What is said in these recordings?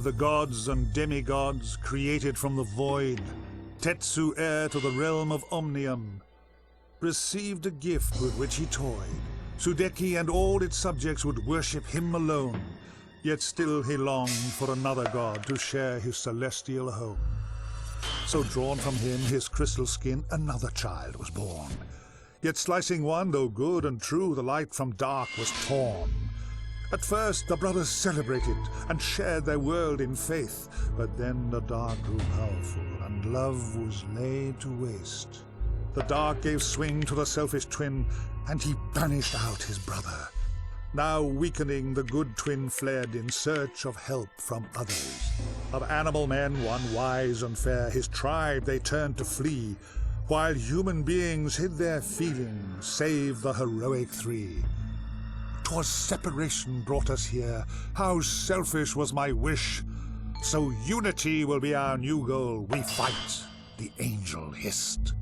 the gods and demigods, created from the void, Tetsu, heir to the realm of Omnium, received a gift with which he toyed. Sudeki and all its subjects would worship him alone, yet still he longed for another god to share his celestial home. So drawn from him, his crystal skin, another child was born. Yet slicing one, though good and true, the light from dark was torn. At first the brothers celebrated and shared their world in faith, but then the dark grew powerful and love was laid to waste. The dark gave swing to the selfish twin, and he banished out his brother. Now weakening, the good twin fled in search of help from others. Of animal men, one wise and fair, his tribe they turned to flee, while human beings hid their feelings, save the heroic three. 'Twas separation brought us here. How selfish was my wish. So unity will be our new goal. We fight, the angel hissed.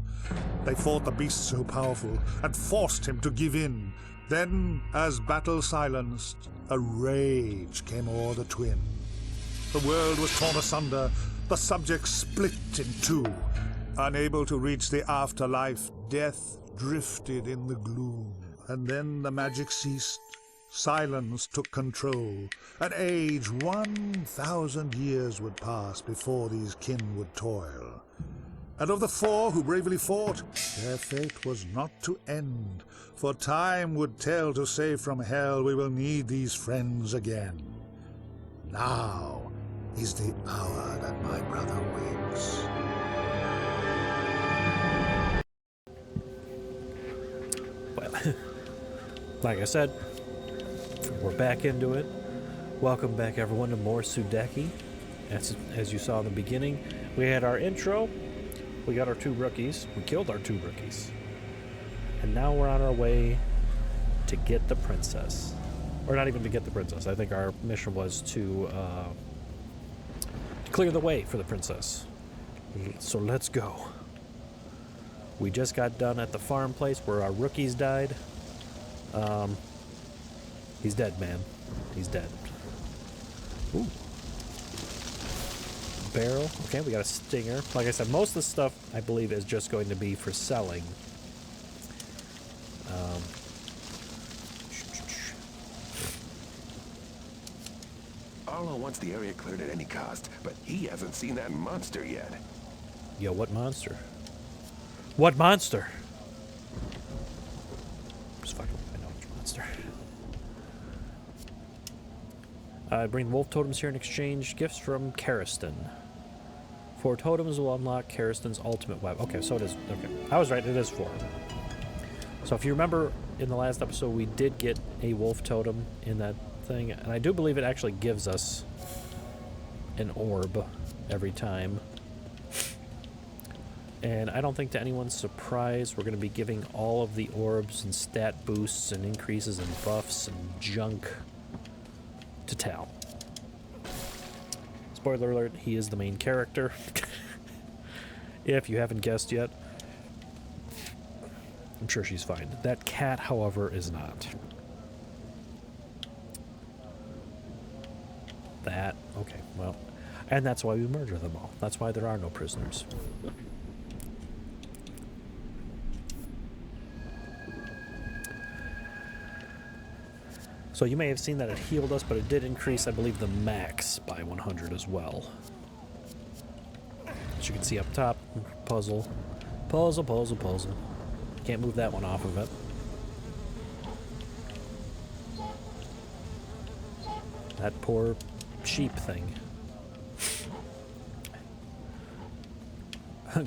They fought the beast so powerful and forced him to give in. Then, as battle silenced, a rage came o'er the twin. The world was torn asunder, the subjects split in two. Unable to reach the afterlife, death drifted in the gloom. And then the magic ceased, silence took control. An age 1,000 years would pass before these kin would toil. And of the four who bravely fought, their fate was not to end, for time would tell to save from hell we will need these friends again. Now is the hour that my brother wakes. Well, like I said, we're back into it. Welcome back, everyone, to more Sudeki. As you saw in the beginning, we had our intro. We got our two rookies. We killed our two rookies. And now we're on our way to get the princess. Or not even to get the princess. I think our mission was to clear the way for the princess. So let's go. We just got done at the farm place where our rookies died. He's dead, man. He's dead. Ooh. Barrel. Okay, we got a stinger. Like I said, most of the stuff, I believe, is just going to be for selling. Arlo wants the area cleared at any cost, but he hasn't seen that monster yet. Yo, what monster? What monster? Just fucking, I know which monster. Bring wolf totems here and exchange gifts from Karistan. 4 totems will unlock Karistan's ultimate weapon. Okay, so it is. Okay, I was right. It is 4. So if you remember in the last episode, we did get a wolf totem in that thing, and I do believe it actually gives us an orb every time. And I don't think, to anyone's surprise, we're going to be giving all of the orbs and stat boosts and increases and buffs and junk to Tal. Spoiler alert, he is the main character. If you haven't guessed yet. I'm sure she's fine. That cat, however, is not. That, okay, well. And that's why we murder them all. That's why there are no prisoners. So you may have seen that it healed us, but it did increase, I believe, the max by 100 as well. As you can see up top, puzzle. Puzzle, puzzle, puzzle. Can't move that one off of it. That poor sheep thing.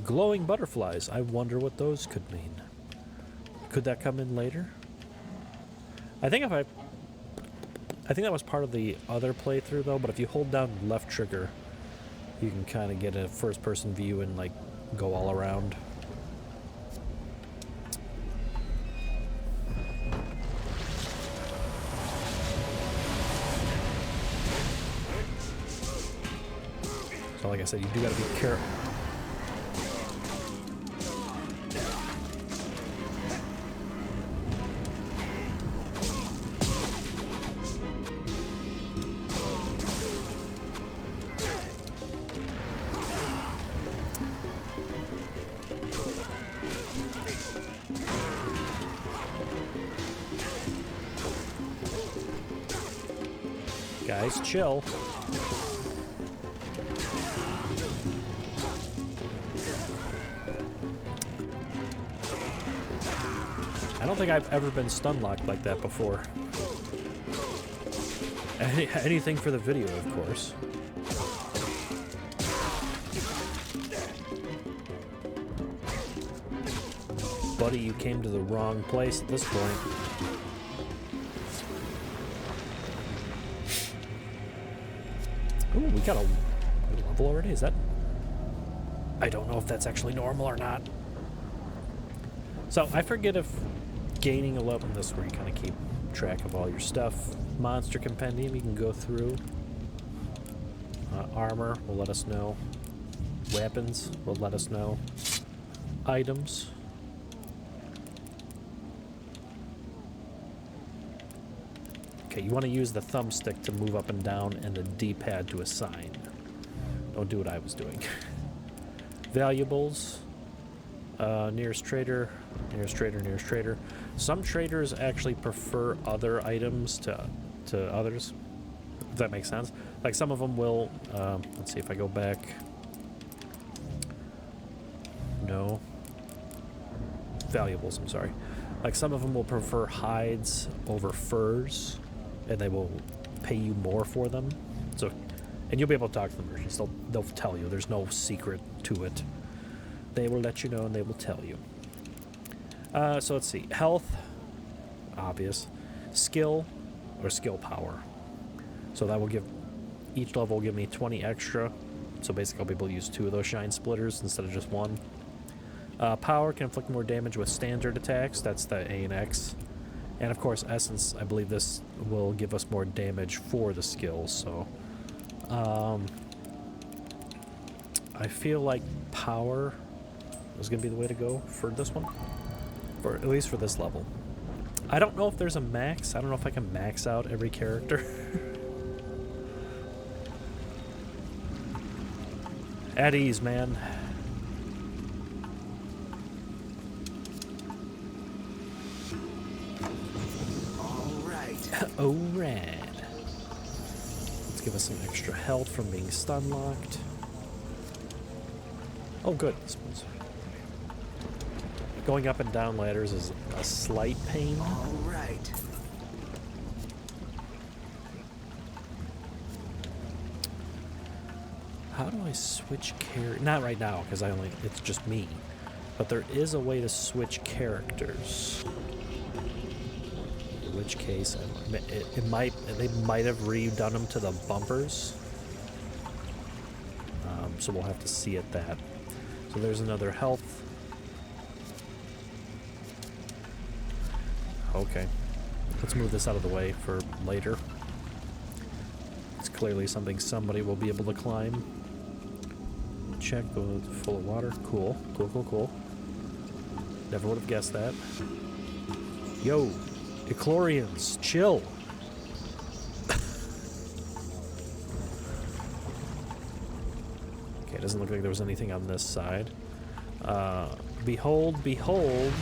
Glowing butterflies. I wonder what those could mean. Could that come in later? I think that was part of the other playthrough, though, but if you hold down left trigger, you can kind of get a first-person view and, like, go all around. So, like I said, you do got to be careful. Guys, chill. I don't think I've ever been stun locked like that before. Anything for the video, of course. Buddy, you came to the wrong place at this point. Ooh, we got a level already? Is that... I don't know if that's actually normal or not. So, I forget if gaining a level... This is where you kind of keep track of all your stuff. Monster Compendium you can go through. Armor will let us know. Weapons will let us know. Items. Okay, you want to use the thumbstick to move up and down and the D-pad to assign. Don't do what I was doing. Valuables. Nearest trader, nearest trader, nearest trader. Some traders actually prefer other items to others. If that makes sense. Like some of them will, let's see if I go back. No. Valuables, I'm sorry. Like some of them will prefer hides over furs, and they will pay you more for them. So, and you'll be able to talk to the merchants. They'll tell you. There's no secret to it. They will let you know and they will tell you. So let's see. Health, obvious. Skill, or skill power. So that will give, each level will give me 20 extra. So basically I'll be able to use 2 of those shine splitters instead of just 1. Power can inflict more damage with standard attacks. That's the A and X. And of course essence, I believe this will give us more damage for the skills. So I feel like power is going to be the way to go for this one. Or at least for this level. I don't know if there's a max. I don't know if I can max out every character. At ease, man. Alright. Let's give us some extra health from being stun locked. Oh, good. Going up and down ladders is a slight pain. Alright. How do I switch character? Not right now, because it's just me. But there is a way to switch characters. In which case, they might have redone them to the bumpers. So we'll have to see at that. So there's another health. Okay. Let's move this out of the way for later. It's clearly something somebody will be able to climb. Check, go full of water. Cool. Cool, cool, cool. Never would have guessed that. Yo, Eclorians, chill. Okay, it doesn't look like there was anything on this side. Behold, behold,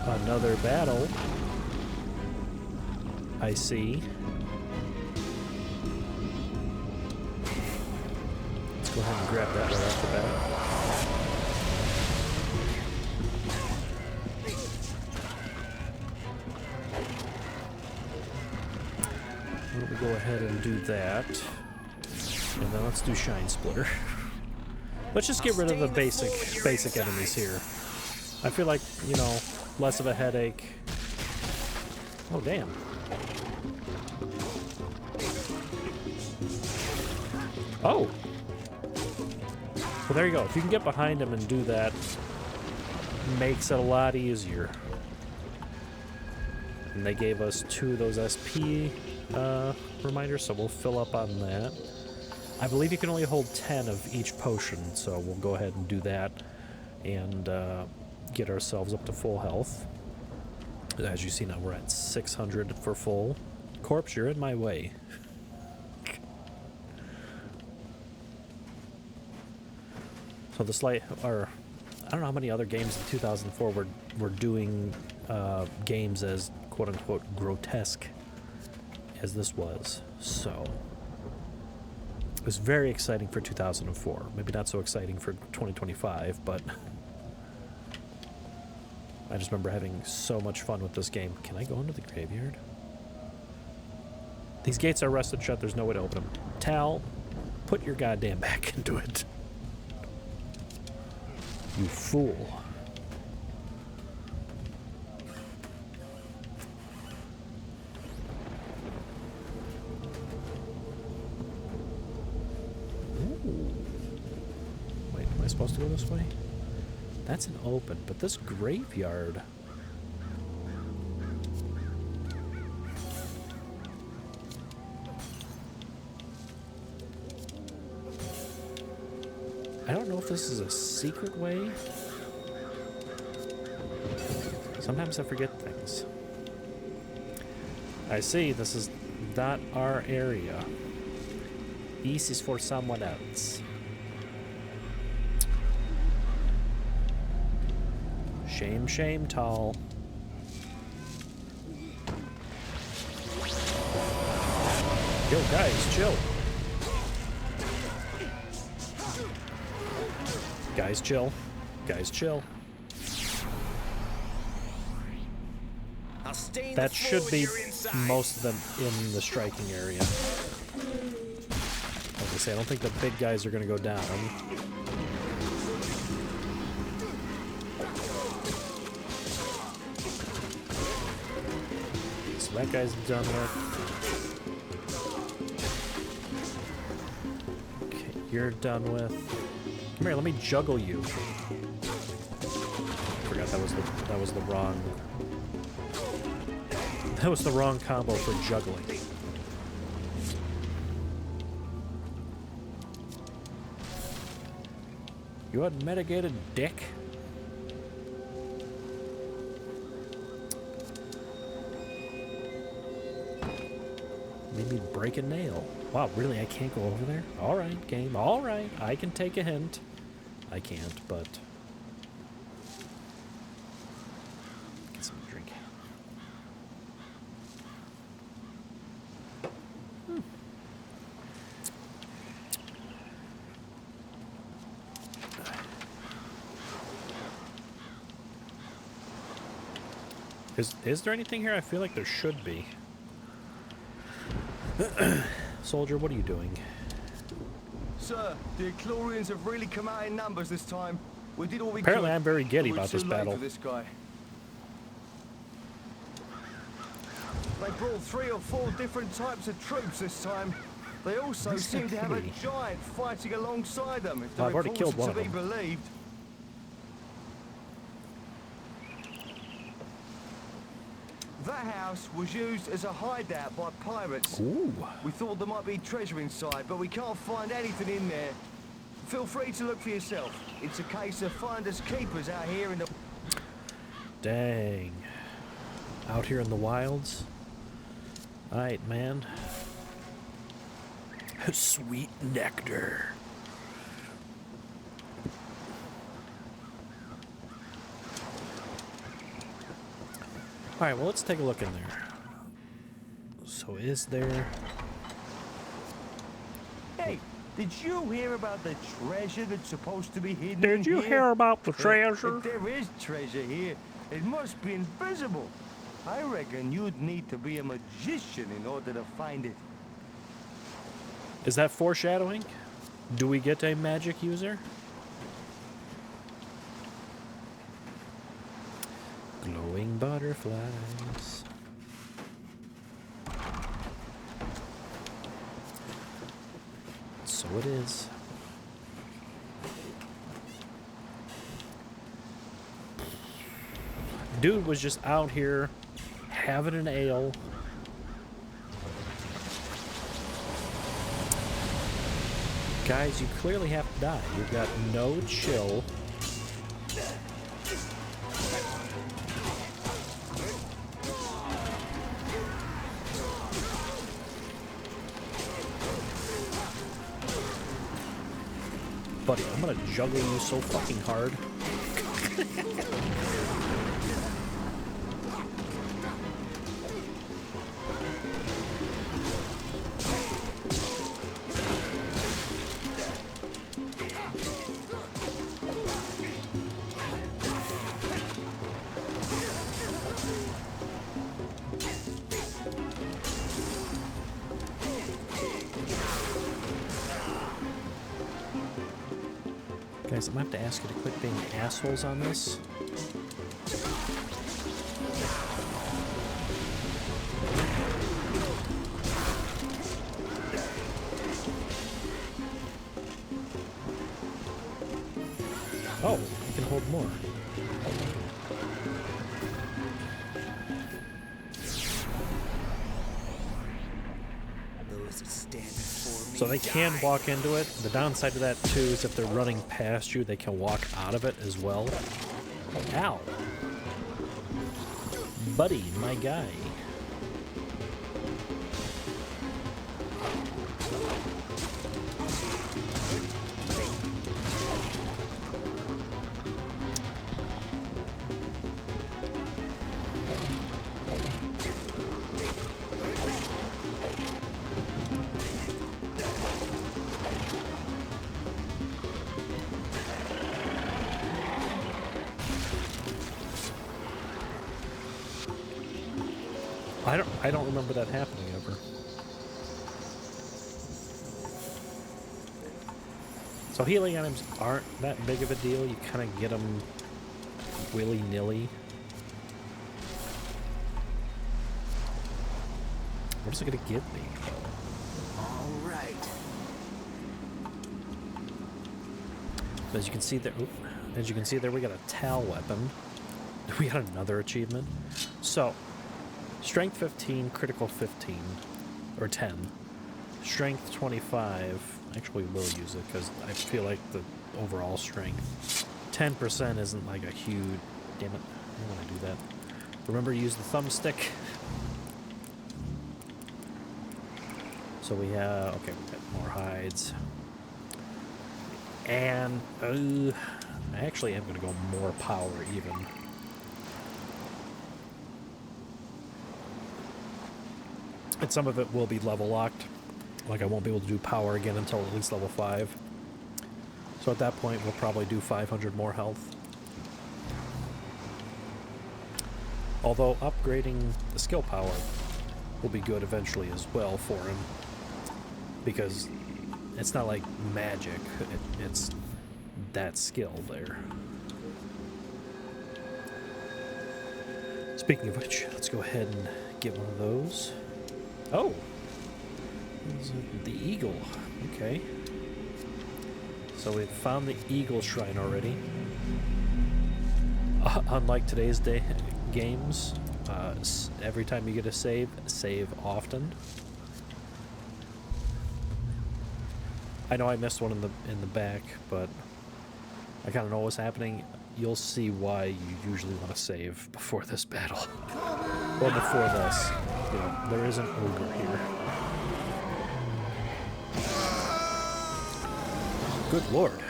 another battle. I see. Let's go ahead and grab that right off the bat. Why don't we go ahead and do that. And then let's do Shine Splitter. Let's just get rid of the basic enemies here. I feel like, you know, less of a headache. Oh, damn. Oh! Well, there you go. If you can get behind him and do that, makes it a lot easier. And they gave us 2 of those SP reminders, so we'll fill up on that. I believe you can only hold 10 of each potion, so we'll go ahead and do that and get ourselves up to full health. As you see now, we're at 600 for full. Corpse, you're in my way. So the slight, or I don't know how many other games in 2004 were doing games as quote-unquote grotesque as this was. So it was very exciting for 2004. Maybe not so exciting for 2025, but I just remember having so much fun with this game. Can I go into the graveyard? These gates are rusted shut. There's no way to open them. Tal, put your goddamn back into it. You fool. Ooh. Wait, am I supposed to go this way? That's an open, but this graveyard... I don't know if this is a secret way. Sometimes I forget things. I see, this is not our area. East is for someone else. Shame, shame, tall. Yo, guys, chill. Guys, chill. Guys, chill. That should be most of them in the striking area. Like I say, I don't think the big guys are going to go down. So that guy's done with. Okay, you're done with. Come here, let me juggle you. Forgot that was the wrong. That was the wrong combo for juggling. You unmitigated dick. Maybe break a nail. Wow, really? I can't go over there? Alright, game. Alright, I can take a hint. I can't, but... Get some drink. Is there anything here? I feel like there should be. Soldier, what are you doing? Sir, the Eclorians have really come out in numbers this time. We did all we Apparently could. I'm very giddy We're about this too late battle. for this guy. They brought 3 or 4 different types of troops this time. They also seem to have a okay. giant fighting alongside them, if the Well, I've already reports killed one are to of be them. believed. That house was used as a hideout by pirates. Ooh. We thought there might be treasure inside, but we can't find anything in there. Feel free to look for yourself. It's a case of finders keepers out here in the... Dang. Out here in the wilds? Alright, man. Sweet nectar. Alright, well, let's take a look in there. So is there... Hey, did you hear about the treasure that's supposed to be hidden Did in you here? hear about the treasure? If there is treasure here, it must be invisible. I reckon you'd need to be a magician in order to find it. Is that foreshadowing? Do we get a magic user? Glowing butterflies. So it is. Dude was just out here having an ale. Guys, you clearly have to die. You've got no chill. Buddy, I'm gonna juggle you so fucking hard. Guys, I'm gonna have to ask you to quit being assholes on this. Oh, you can hold more. So they can walk into it. The downside to that too is if they're running past you, they can walk out of it as well. Ow. Buddy, my guy. I don't remember that happening ever. So healing items aren't that big of a deal. You kind of get them willy-nilly. What's it gonna give me? All right. As you can see there, we got a Tal weapon. We got another achievement. So, Strength 15, critical 15, or 10. Strength 25. Actually, we'll use it because I feel like the overall strength. 10% isn't like a huge. Damn it! I don't want to do that. Remember to use the thumbstick. So we have. Okay, we got more hides. And I actually am going to go more power even. And some of it will be level locked. Like I won't be able to do power again until at least level 5. So at that point we'll probably do 500 more health. Although upgrading the skill power will be good eventually as well for him. Because it's not like magic. It's that skill there. Speaking of which, let's go ahead and get one of those. Oh! The eagle. Okay. So we've found the eagle shrine already. Unlike today's games, every time you get a save often. I know I missed one in the back, but I kind of know what's happening. You'll see why you usually want to save before this battle. Or before this. You know, there is an ogre here. Good lord.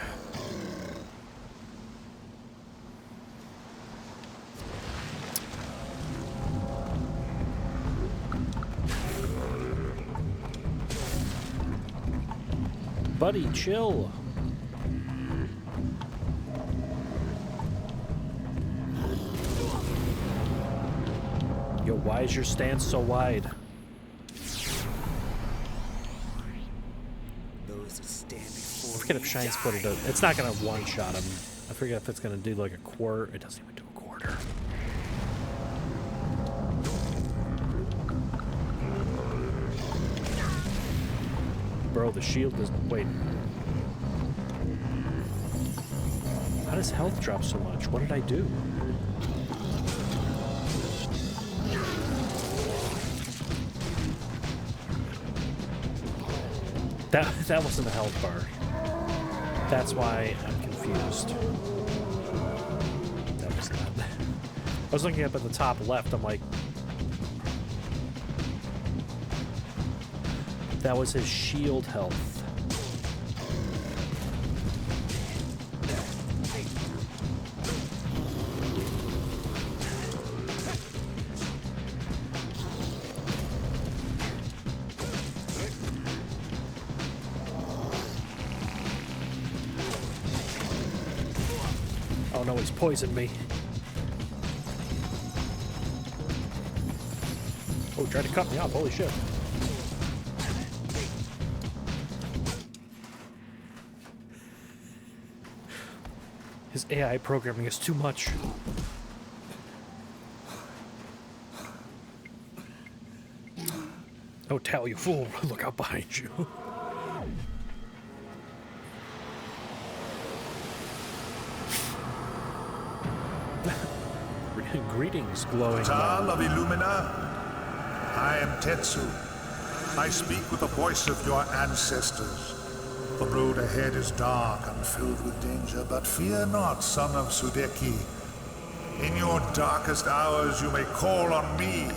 Buddy, chill. Yo, why is your stance so wide? I forget if Shine Splitter does. It's not gonna one-shot him. I forget if it's gonna do like a quarter. It doesn't even do a quarter. Bro, the shield is. Wait. How does health drop so much? What did I do? That wasn't a health bar. That's why I'm confused. That was not. I was looking up at the top left. I'm like, that was his shield health. Oh no, he's poisoned me. Oh, he tried to cut me off. Holy shit. AI programming is too much. Oh, Tal, you fool. Look out behind you. Greetings, glowing Tal man. of Illumina, I am Tetsu. I speak with the voice of your ancestors. The road ahead is dark and filled with danger, but fear not, son of Sudeki. In your darkest hours you may call on me.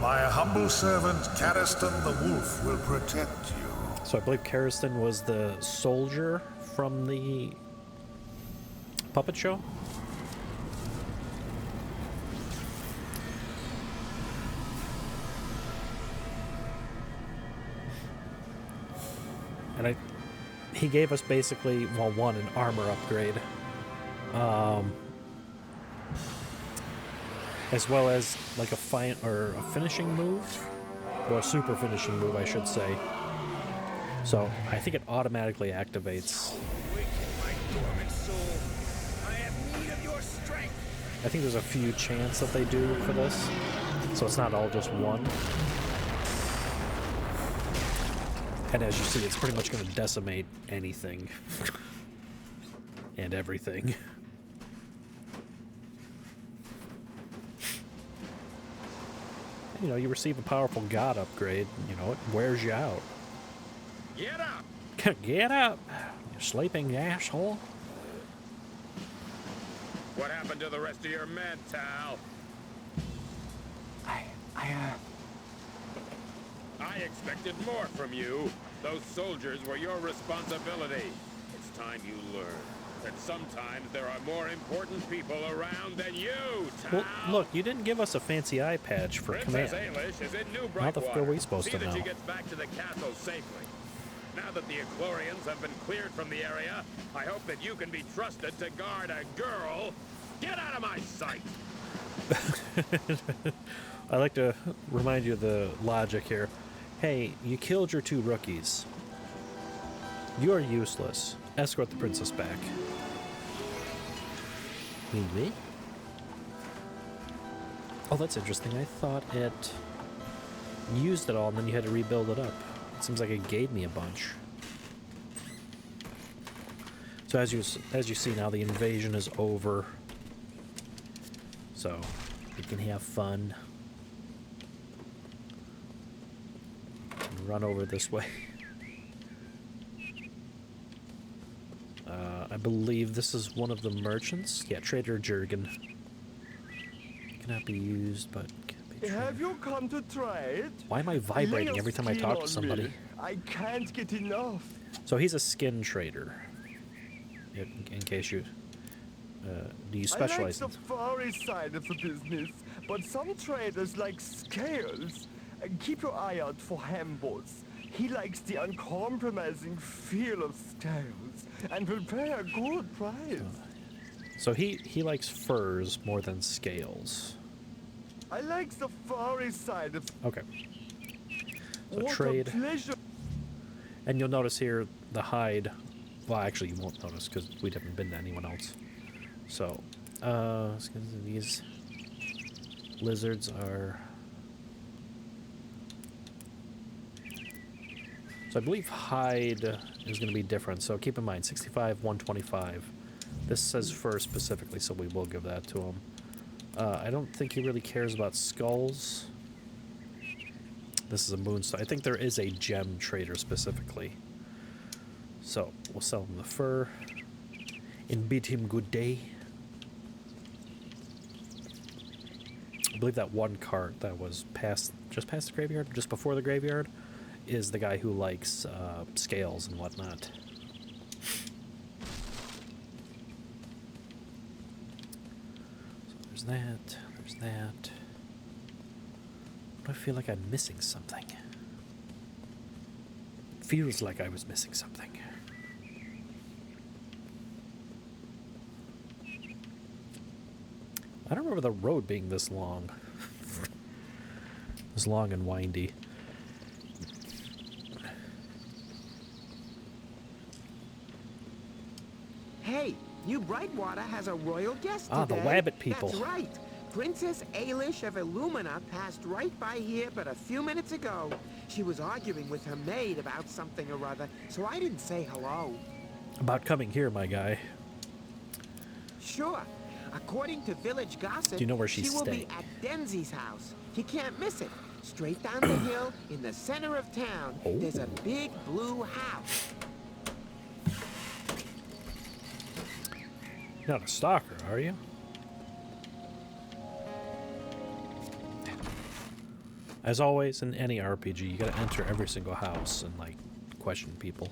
My humble servant, Karistan the Wolf, will protect you. So I believe Karistan was the soldier from the puppet show? And he gave us basically, well, one, an armor upgrade. As well as like a finishing move, or a super finishing move, I should say. So I think it automatically activates. I think there's a few chants that they do for this, so it's not all just one. And as you see, it's pretty much going to decimate anything and everything. You know, you receive a powerful god upgrade, you know, it wears you out. Get up! Get up, you sleeping asshole. What happened to the rest of your men, Tal? I expected more from you. Those soldiers were your responsibility. It's time you learn that sometimes there are more important people around than you, Tal. Well, look, you didn't give us a fancy eye patch for Princess command. Ailish is in New How the fuck are we Brightwater. supposed See to that she know? gets back to the castle safely. Now that the Echlorians have been cleared from the area, I hope that you can be trusted to guard a girl. Get out of my sight! I like to remind you of the logic here. Hey, you killed your 2 rookies. You are useless. Escort the princess back. Wait. Oh, that's interesting. I thought it used it all and then you had to rebuild it up. It seems like it gave me a bunch. So as you see now, the invasion is over. So we can have fun. Run over this way. I believe this is one of the merchants. Yeah, Trader Jurgen. Cannot be used, but can be traded. Have you come to trade? Why am I vibrating every time I talk to somebody? I can't get enough. So he's a skin trader. In case you... do you specialize I like the furry side of the business, but some traders like scales. Keep your eye out for Hambos. He likes the uncompromising feel of scales and will pay a good price. So he likes furs more than scales. I like the furry side of... Okay. So What trade. a pleasure. And you'll notice here the hide. Well, actually, you won't notice because we haven't been to anyone else. So, these lizards are. So I believe hide is going to be different. So keep in mind, 65, 125. This says fur specifically, so we will give that to him. I don't think he really cares about skulls. This is a moonstone. I think there is a gem trader specifically. So we'll sell him the fur and bid him good day. I believe that one cart that was just past the graveyard, just before the graveyard, is the guy who likes scales and whatnot. So there's that. There's that. But I feel like I'm missing something. It feels like I was missing something. I don't remember the road being this long. This long and windy. Hey, New Brightwater has a royal guest Ah, today. the Wabbit people. That's right. Princess Ailish of Illumina passed right by here but a few minutes ago. She was arguing with her maid about something or other, so I didn't say hello. About coming here, my guy. Sure. According to village gossip, Do you know where she's she will staying? be at Denzi's house. You can't miss it. Straight down the hill in the center of town, there's a big blue house. You're not a stalker, are you? As always, in any RPG, you gotta enter every single house and, like, question people.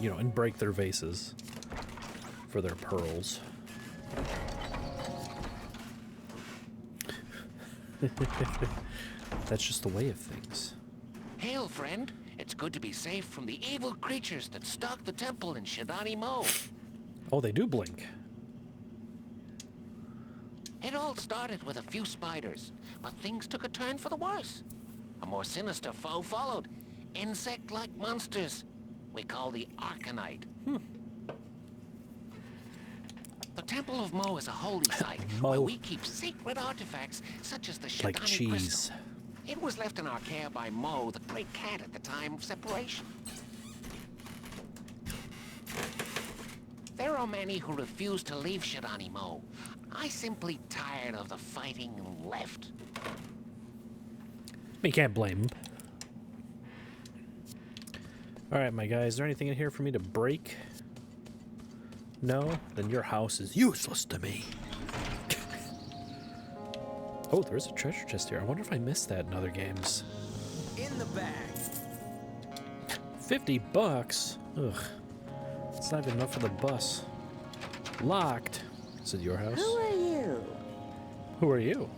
You know, and break their vases for their pearls. That's just the way of things. Hail, friend. It's good to be safe from the evil creatures that stalk the temple in Shidani Mo. Oh, they do blink. It all started with a few spiders, but things took a turn for the worse. A more sinister foe followed. Insect-like monsters we call the Arcanite. The Temple of Mo is a holy site Mo. where we keep sacred artifacts such as the Shidani Like cheese. crystal. It was left in our care by Mo, the great cat, at the time of separation. There are many who refuse to leave Shidani Mo. I simply tired of the fighting and left. You can't blame him. Alright, my guy, is there anything in here for me to break? No? Then your house is useless to me. Oh, there's a treasure chest here. I wonder if I missed that in other games. In the bag. $50? Ugh. It's not even enough for the bus. Locked. Is it your house? Who are you? Who are you?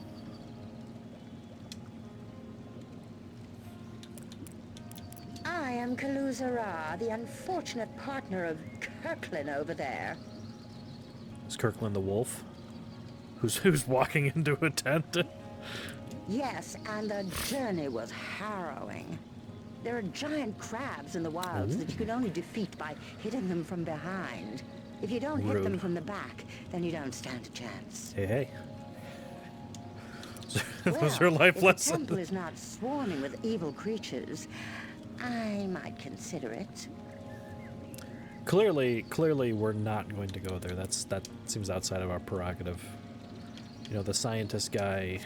I am Kaluzara, the unfortunate partner of Kirkland over there. Is Kirkland the wolf? Who's walking into a tent? Yes, and the journey was harrowing. There are giant crabs in the wilds that you can only defeat by hitting them from behind. If you don't hit them Rude. from the back, then you don't stand a chance. Hey, hey. Those Well, are life if the lessons. temple is not swarming with evil creatures, I might consider it. Clearly, we're not going to go there. That seems outside of our prerogative. You know, the scientist guy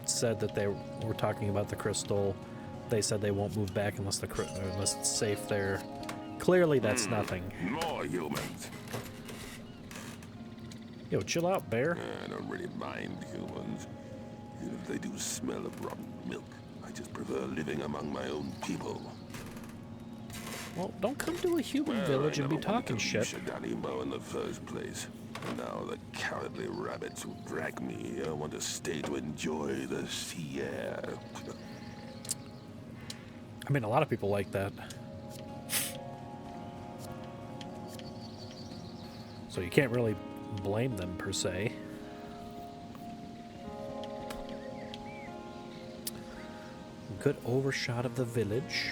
said that they were talking about the crystal. They said they won't move back unless unless it's safe there. Clearly, that's nothing. More humans. Yo, chill out, bear. I don't really mind humans. Even if they do smell of rotten milk, I just prefer living among my own people. Well, don't come to a human village and be talking shit. Shidani Mo in the first place. And now the cowardly rabbits who drag me here want to stay to enjoy the sea air. I mean, a lot of people like that. So you can't really blame them, per se. Good overshot of the village.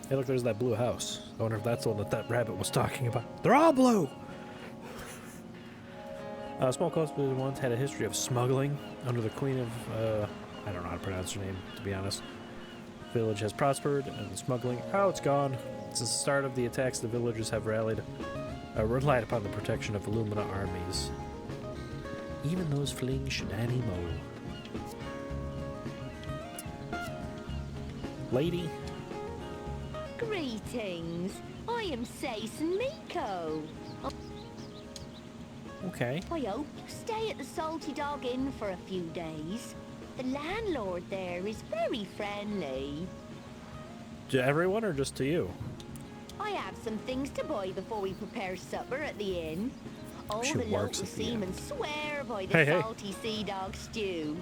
Hey, look, there's that blue house. I wonder if that's the one that rabbit was talking about. They're all blue! Small coast village once had a history of smuggling under the queen of, I don't know how to pronounce her name, to be honest. Village has prospered, and the smuggling, oh, it's gone. Since the start of the attacks, the villagers have relied upon the protection of Illumina armies. Even those fleeing Shidani Mo. Lady. Greetings. I am Saison Miko. Okay. I hope you stay at the Salty Dog Inn for a few days. The landlord there is very friendly. To everyone or just to you? I have some things to buy before we prepare supper at the inn. All She the works local at the seamen swear by the Hey, hey. salty sea dog stew.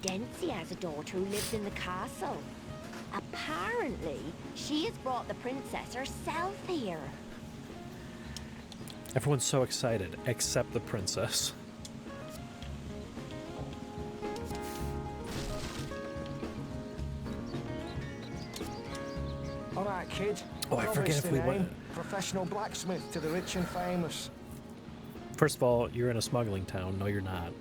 Dempsey has a daughter who lives in the castle. Apparently, she has brought the princess herself here. Everyone's so excited, except the princess. kid. Oh, I forget if we went. Professional blacksmith to the rich and famous. First of all, you're in a smuggling town. No, you're not.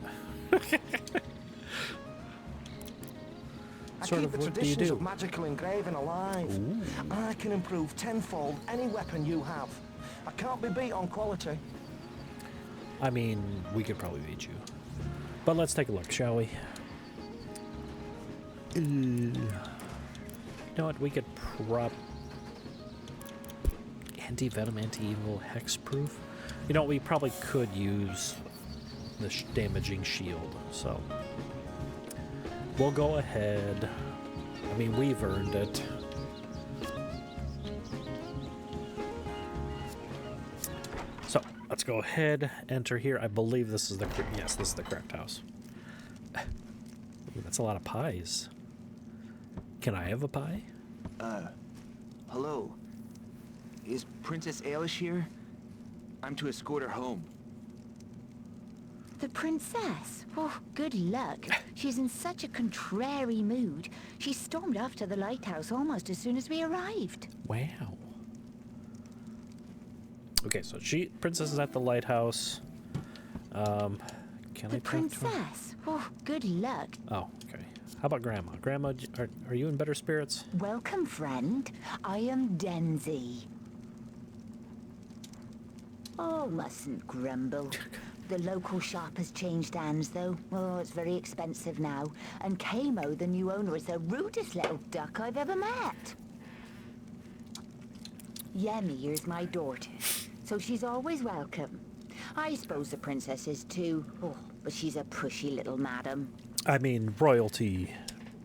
I Sort keep of, the what do you traditions do? of magical engraving alive. Ooh. I can improve tenfold any weapon you have. I can't be beat on quality. I mean, we could probably beat you. But let's take a look, shall we? You know what? We could prop... Anti-venom, anti-evil, hexproof? You know, we probably could use the damaging shield, so... We'll go ahead. I mean, we've earned it. So, let's go ahead, enter here. I believe this is the... Yes, this is the correct house. Ooh, that's a lot of pies. Can I have a pie? Hello. Is Princess Ailish here? I'm to escort her home. The princess? Oh, good luck. She's in such a contrary mood. She stormed off to the lighthouse almost as soon as we arrived. Wow. Okay, so Princess is at the lighthouse. Can I The talk to her? princess? Oh, good luck. Oh, okay. How about Grandma? Grandma, are you in better spirits? Welcome, friend. I am Denzi. Oh, mustn't grumble. The local shop has changed hands, though. Oh, it's very expensive now. And Kamo, the new owner, is the rudest little duck I've ever met. Yemi here's my daughter, so she's always welcome. I suppose the princess is too. Oh, but she's a pushy little madam. I mean, royalty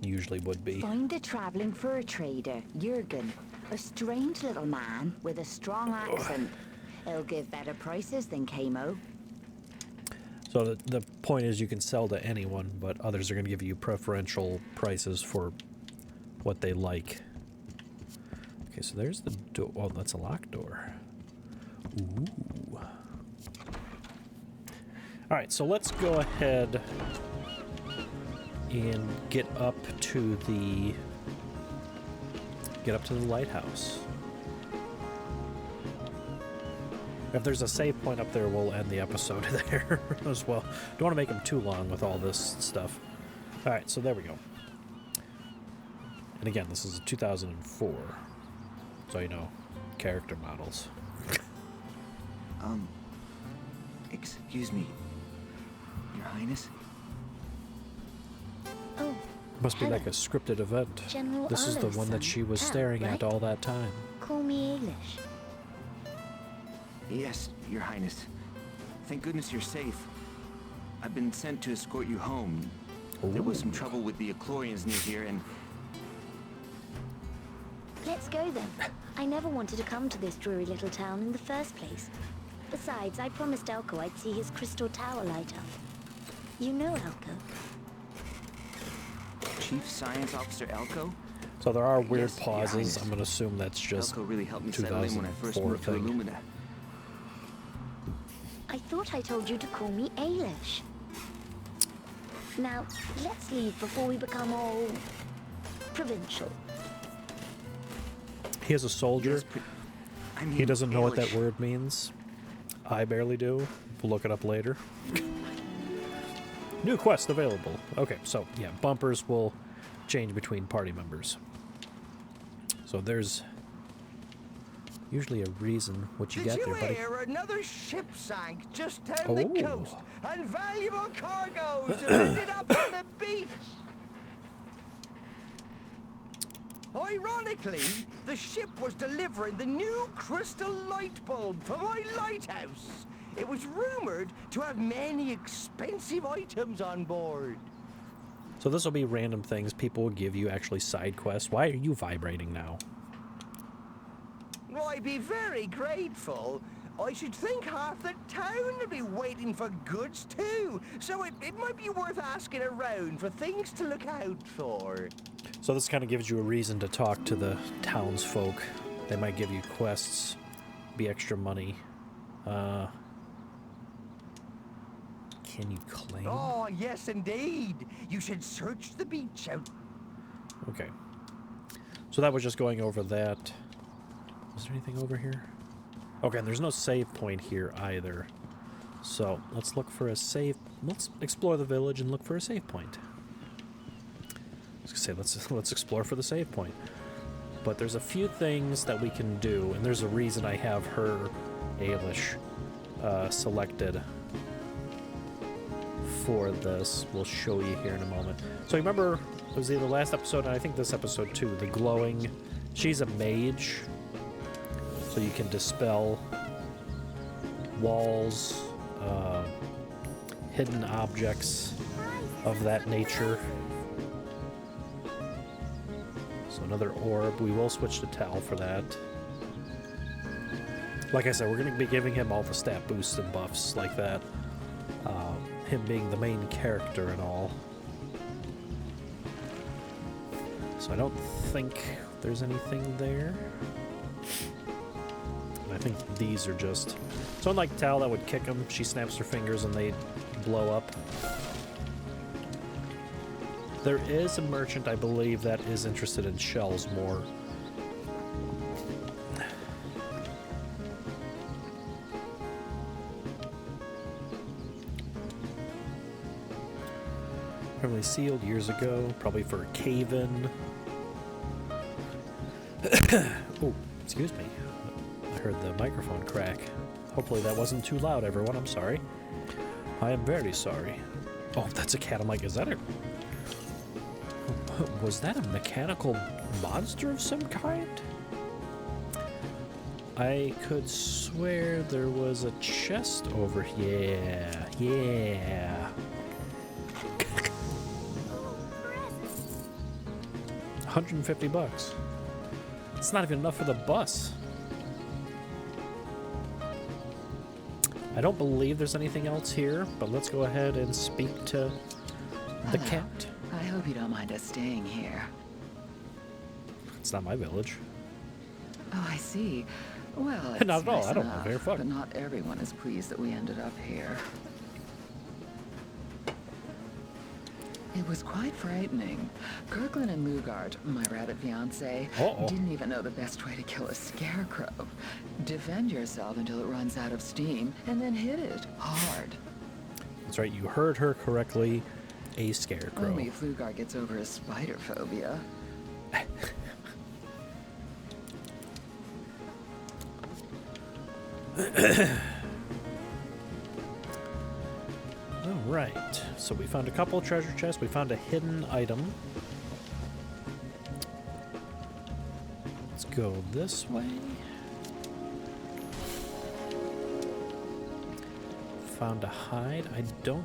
usually would be. Find a traveling fur trader, Jurgen. A strange little man with a strong accent. He'll give better prices than Kamo. So the point is you can sell to anyone, but others are going to give you preferential prices for what they like. Okay, so there's the door. Oh, that's a locked door. Ooh. All right, so let's go ahead and get up to the lighthouse. If there's a save point up there, we'll end the episode there as well. Don't want to make them too long with all this stuff. All right, so there we go. And again, this is 2004, so you know, character models. Excuse me, Your Highness? Oh, Must be hello. like a scripted event. General This is the one that Olive's she was son, staring at right? all that time. Call me Ailish. Yes, Your Highness. Thank goodness you're safe. I've been sent to escort you home. There was some Ooh. trouble with the Eclorians near here, and Let's go then. I never wanted to come to this dreary little town in the first place. Besides, I promised Elko I'd see his crystal tower light up. You know Elko. Chief Science Officer Elko? So there are weird Yes, Your pauses. Highness. I'm gonna assume that's just Elko really helped me settle in when I first 2004 moved to thing. Illumina. I thought I told you to call me Ailish. Now, let's leave before we become all provincial. He is a soldier. Yes, I mean, He doesn't know what that Ailish. word means. I barely do. We'll look it up later. New quest available. Okay, so yeah, bumpers will change between party members. So there's usually a reason what you Did got you there, buddy. hear another ship sank just down Oh. the coast and valuable cargoes have ended up on the beach? Ironically, the ship was delivering the new crystal light bulb for my lighthouse. It was rumored to have many expensive items on board. So this will be random things people will give you, actually side quests. Why are you vibrating now? Well, I'd be very grateful. I should think half the town would be waiting for goods too, so it might be worth asking around for things to look out for. So this kind of gives you a reason to talk to the townsfolk. They might give you quests, be extra money. Can you claim? Oh, yes, indeed. You should search the beach out. Okay. So that was just going over that. Is there anything over here? Okay, and there's no save point here either. So let's look for a save. Let's explore the village and look for a save point. I was gonna say let's explore for the save point. But there's a few things that we can do, and there's a reason I have her Ailish selected for this. We'll show you here in a moment. So remember, it was either last episode, and I think this episode too, the glowing. She's a mage, so you can dispel walls, hidden objects of that nature. So another orb. We will switch to Tal for that. Like I said, we're going to be giving him all the stat boosts and buffs like that. Him being the main character and all. So I don't think there's anything there. I think these are just... So unlike Tal that would kick them, she snaps her fingers and they blow up. There is a merchant, I believe, that is interested in shells more. Probably sealed years ago, probably for a cave-in. Oh, excuse me. I heard the microphone crack. Hopefully that wasn't too loud, everyone. I'm sorry. I am very sorry. Oh, that's a cat. I'm like, is that a... Was that a mechanical monster of some kind? I could swear there was a chest over here. Yeah. 150 bucks. It's not even enough for the bus. I don't believe there's anything else here, but let's go ahead and speak to the cat. I hope you don't mind us staying here. It's not my village. Oh, I see. Well, it's not at all. nice I don't enough, care. Fuck. but not everyone is pleased that we ended up here. It was quite frightening. Kirkland and Mugart, my rabbit fiancé, didn't even know the best way to kill a scarecrow. Defend yourself until it runs out of steam, and then hit it hard. That's right, you heard her correctly. A scarecrow. Only if Flugar gets over his spider phobia. Alright, so we found a couple of treasure chests. We found a hidden item. Let's go this way. Found a hide. I don't...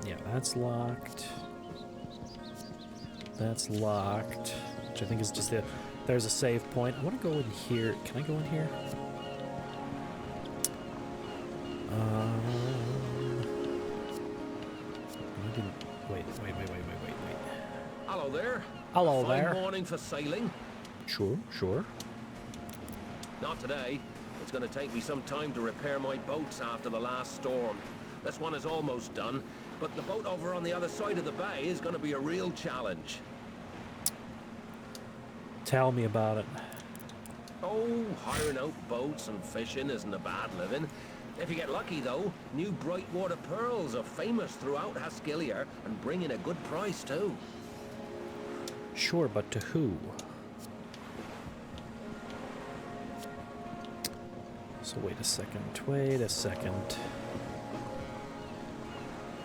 Yeah, that's locked. That's locked. Which I think is just the... There's a save point. I want to go in here. Can I go in here? Wait. Hello there. Hello Fine there. morning for sailing. Sure. Not today. It's going to take me some time to repair my boats after the last storm. This one is almost done, but the boat over on the other side of the bay is going to be a real challenge. Tell me about it. Oh, hiring out boats and fishing isn't a bad living. If you get lucky, though, new brightwater pearls are famous throughout Haskilia and bring in a good price, too. Sure, but to who? So wait a second.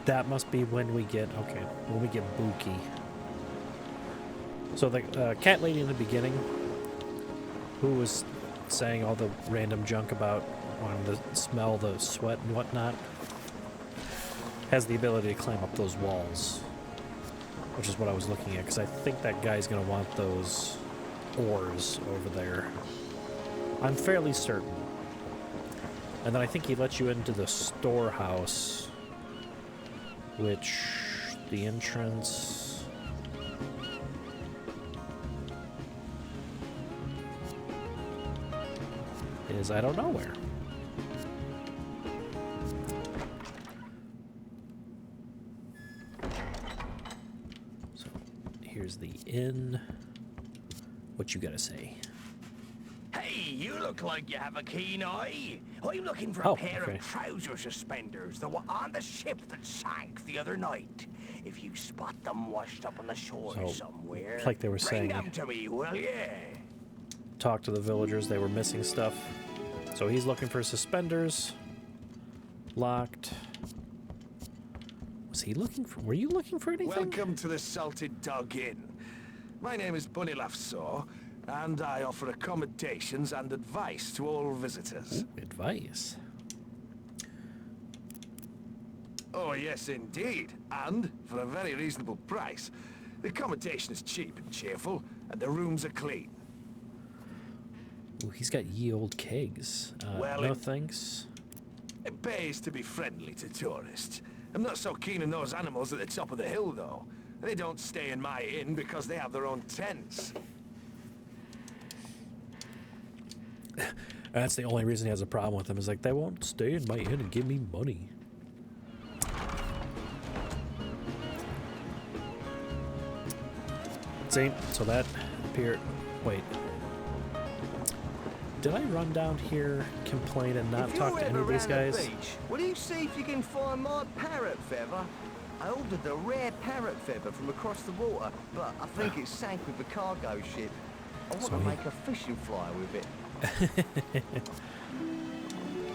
That must be when we get, okay, when we get Buki. So the cat lady in the beginning, who was saying all the random junk about wanting to smell the sweat and whatnot, has the ability to climb up those walls, which is what I was looking at, because I think that guy's going to want those ores over there. I'm fairly certain. And then I think he lets you into the storehouse, which the entrance... is I don't know where. So here's the inn. What you gotta say? Hey, you look look like you have a keen eye. I'm looking for Oh, a pair okay. of trouser suspenders that were on the ship that sank the other night. If you spot them washed up on the shore So, somewhere, like they were bring saying, them to me, will you? talk to the villagers, they were missing stuff. So he's looking for suspenders. Locked. Was he looking for... Were you looking for anything? Welcome to the Salted Dog Inn. My name is Bunny Laffsaw, and I offer accommodations and advice to all visitors. Ooh, advice. Oh, yes, indeed. And for a very reasonable price. The accommodation is cheap and cheerful, and the rooms are clean. Ooh, he's got ye old kegs. Well, no thanks. It pays to be friendly to tourists. I'm not so keen on those animals at the top of the hill, though. They don't stay in my inn because they have their own tents. That's the only reason he has a problem with them, is like, they won't stay in my inn and give me money. See, so that appeared... Wait. Did I run down here, complain, and not talk to any of these guys? The beach, will you see if you can find my parrot feather? I ordered a rare parrot feather from across the water, but I think it sank with the cargo ship. I want to make a fishing fly with it.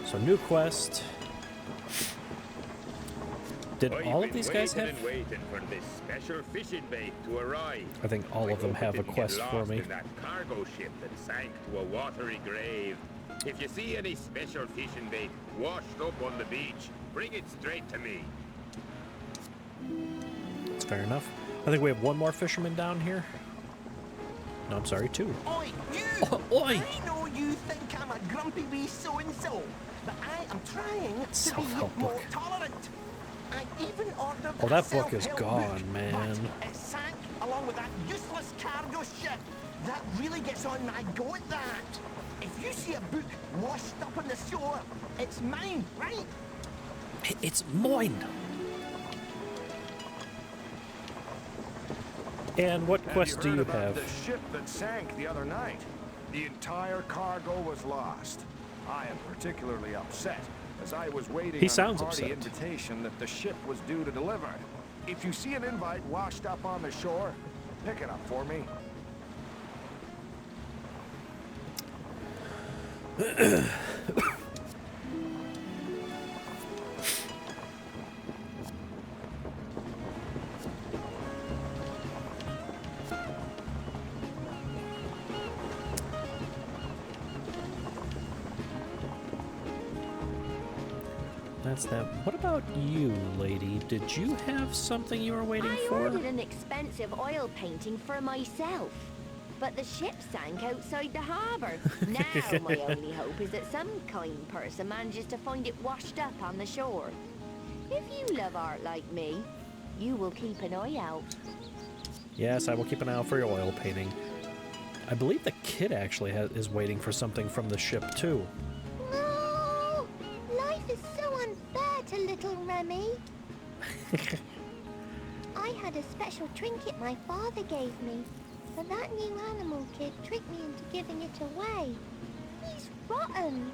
So, new quest. Did I've all of been these guys have... waiting and waiting for this special fishing bait to arrive. I think all of them have a Didn't get quest for lost me. in that cargo ship that sank to a watery grave. If you see any special fishing bait washed up on the beach, bring it straight to me. That's fair enough. I think we have one more fisherman down here. No, I'm sorry, two. Oi, you! Oh, oi! I know you think I'm a grumpy wee so-and-so, but I am trying to be Self-help more book. tolerant. I even ordered Oh, that book is self-help gone, book, man. But it sank along with that useless cargo ship. That really gets on my goat, that. If you see a book washed up on the shore, it's mine, right? It's mine! And what quest do you have? The ship that sank the other night. The entire cargo was lost. I am particularly upset, as I was waiting He on sounds a party upset. invitation that the ship was due to deliver. If you see an invite washed up on the shore, pick it up for me. That's that. What about you, lady? Did you have something you were waiting I for? ordered an expensive oil painting for myself, but the ship sank outside the harbour. Now my only hope is that some kind person manages to find it washed up on the shore. If you love art like me, you will keep an eye out. Yes, I will keep an eye out for your oil painting. I believe the kid actually is waiting for something from the ship, too. No! Life is so unfair to little Remy. I had a special trinket my father gave me, but that new animal kid tricked me into giving it away. He's rotten.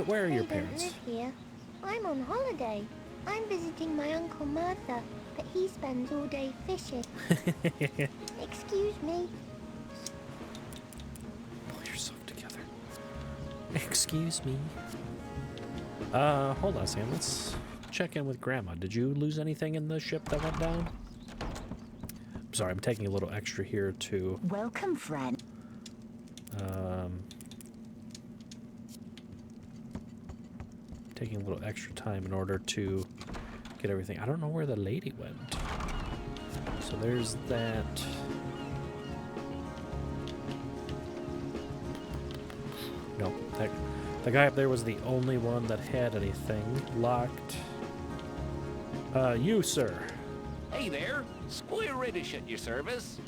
Where are your I parents? don't live here. I'm on holiday. I'm visiting my Uncle Martha, but he spends all day fishing. Excuse me. Pull yourself together. Excuse me. Hold on a second. Let's check in with Grandma. Did you lose anything in the ship that went down? Sorry, I'm taking a little extra here to... Welcome, friend. Taking a little extra time in order to get everything. I don't know where the lady went. So there's that. No, the guy up there was the only one that had anything locked. You, sir. Hey there, Squire Riddish at your service.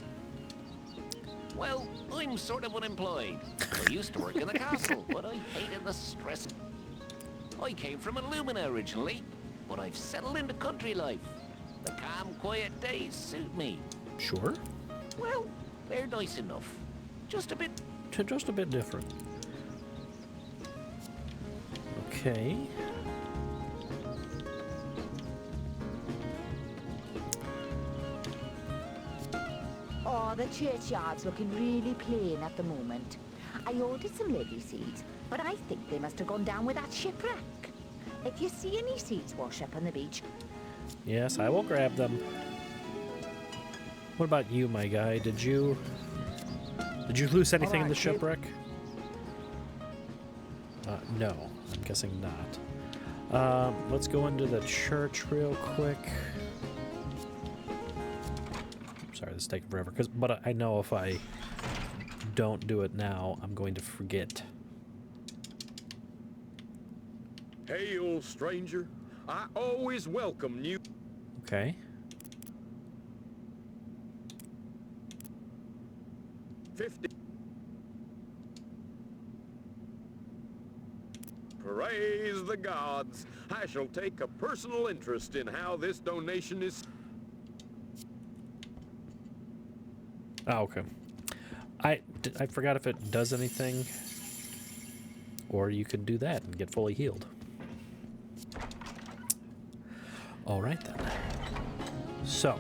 Well, I'm sort of unemployed. I used to work in the castle, but I hated the stress. I came from Illumina originally, but I've settled into country life. The calm, quiet days suit me. Sure. Well, They're nice enough. Just a bit... Just a bit different. Okay. Oh, the churchyard's looking really plain at the moment. I ordered some lily seeds, but I think they must have gone down with that shipwreck. If you see any seeds wash up on the beach... Yes, I will grab them. What about you, my guy? Did you lose anything in the shipwreck? No, I'm guessing not. Let's go into the church real quick. Sorry, this is taking forever. But I know if I don't do it now, I'm going to forget. Hail, stranger. I always welcome new... Okay. 50. Praise the gods. I shall take a personal interest in how this donation is... Oh, okay. I forgot if it does anything. Or you could do that and get fully healed. Alright then. So.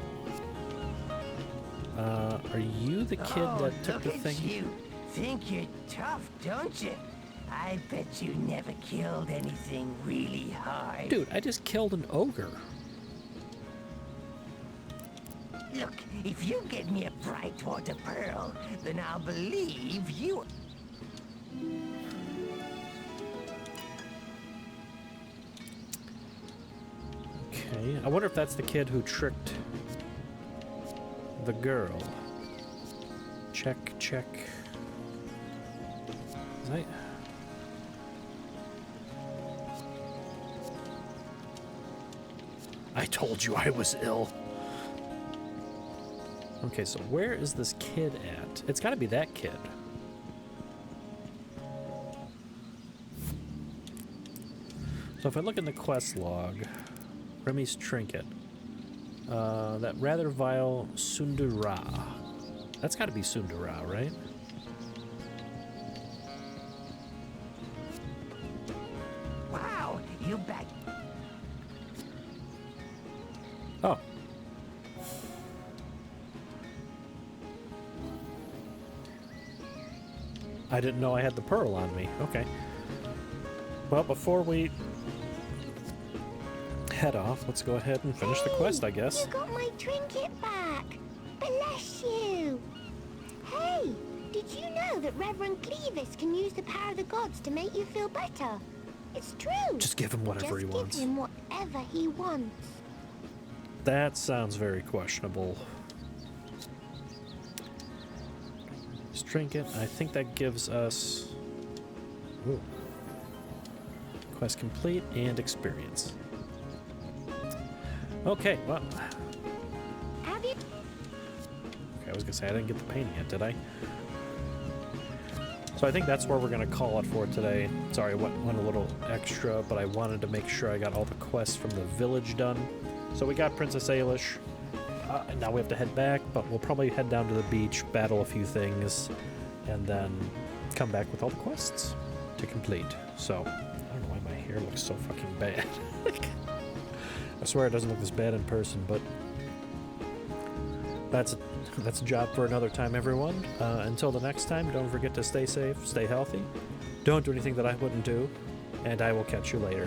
Are you the kid that took the thing? You think you're tough, don't you? I bet you never killed anything really hard. Dude, I just killed an ogre. Look, if you get me a Brightwater Pearl, then I'll believe you... Okay, I wonder if that's the kid who tricked the girl. Check. I told you I was ill. Okay, so where is this kid at? It's gotta be that kid. So if I look in the quest log, Remy's trinket. That rather vile Sundara. That's gotta be Sundara, right? Wow, you bet. Oh. I didn't know I had the pearl on me. Okay. Well, before we head off, let's go ahead and finish the quest, I guess. You got my trinket back. Bless you. Hey, did you know that Reverend Clevis can use the power of the gods to make you feel better? It's true. Just give him whatever he wants. Just give him whatever he wants. That sounds very questionable. This trinket, I think that gives us... Ooh. Quest complete and experience. Okay, well... Have you... Okay, I was gonna say, I didn't get the painting yet, did I? So I think that's where we're gonna call it for today. Sorry, went a little extra, but I wanted to make sure I got all the quests from the village done. So we got Princess Ailish. Now we have to head back, but we'll probably head down to the beach, battle a few things, and then come back with all the quests to complete. So, I don't know why my hair looks so fucking bad. I swear it doesn't look this bad in person, but that's a job for another time, everyone. Until the next time, don't forget to stay safe, stay healthy, don't do anything that I wouldn't do, and I will catch you later.